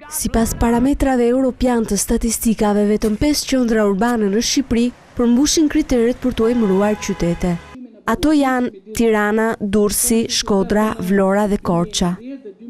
Sipas parametrave europian të statistikave, vetëm 5 qendra urbane në Shqipëri përmbushin kriteret për të emëruar qytete. Ato janë Tirana, Durrësi, Shkodra, Vlora dhe Korça.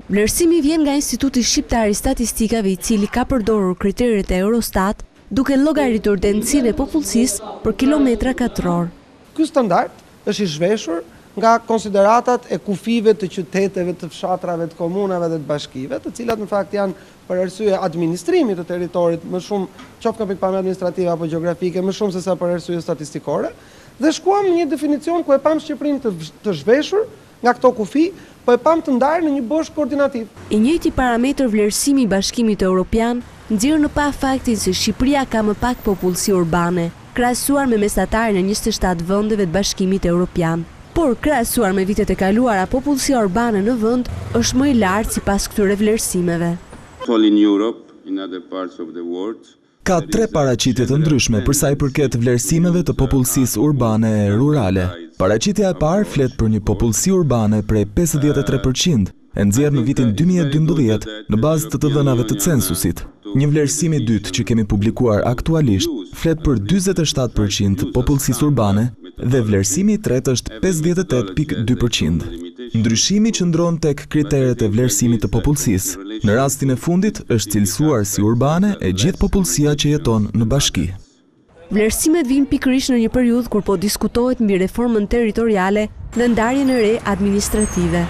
Vlerësimi vjen nga Instituti Shqiptar i Statistikave, i cili ka përdorur kriteret e Eurostat, duke llogaritur densitën e popullsisë për kilometra katror. Ky standard është i zhveshur nga konsideratat e kufive të qyteteve, të fshatrave, të komunave dhe të bashkive, të cilat në fakt janë për arsye administrimit të territorit, më shumë qoftë nga pikpamja administrative apo gjeografike, më shumë se sa për arsye statistikore, dhe shkuam në një definicion ku e pam Shqipërinë të zhveshur nga këto kufi, po e pam të ndarë në një bosh koordinativ. I njëjti parametër vlerësimi i Bashkimit Evropian nxjerr në pa faktin se Shqipëria ka më pak popullsi urbane, krahasuar me mesatarin e 27 vendeve të Bashkimit Evropian. Por krahasuar me vitet e kaluara, popullsia urbane në vend është më i lartë sipas këtyre vlerësimeve. Ka 3 paraqitje të ndryshme për sa i përket vlerësimeve të popullsisë urbane e rurale. Paraqitja e parë flet për një popullsi urbane prej 53%, e nxjerrë në vitin 2012 në bazë të dhënave të censusit. Një vlerësim i dytë që kemi publikuar aktualisht flet për 47% të popullsisë urbane dhe vlerësimi i tretë është 58.2%. Ndryshimi qëndron tek kriteret e vlerësimit të popullsisë. Në rastin e fundit është cilësuar si urbane e gjithë popullsia që jeton në bashki. Vlerësimet vijnë pikërisht në një periudhë kur po diskutohet mbi reformën territoriale dhe ndarjen e re administrative.